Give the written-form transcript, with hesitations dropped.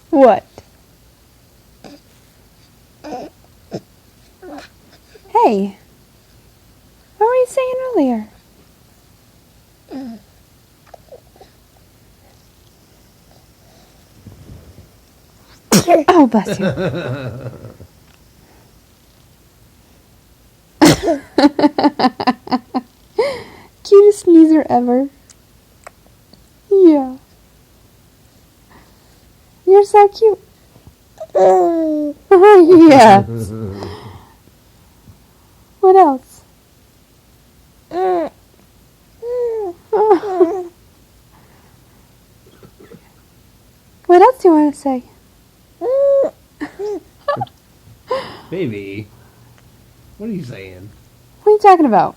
What? Hey, what were you saying earlier? Oh, bless you. Cutest sneezer ever. Yeah. You're so cute. Yeah. What else? What else do you want to say? Baby, what are you saying? What are you talking about?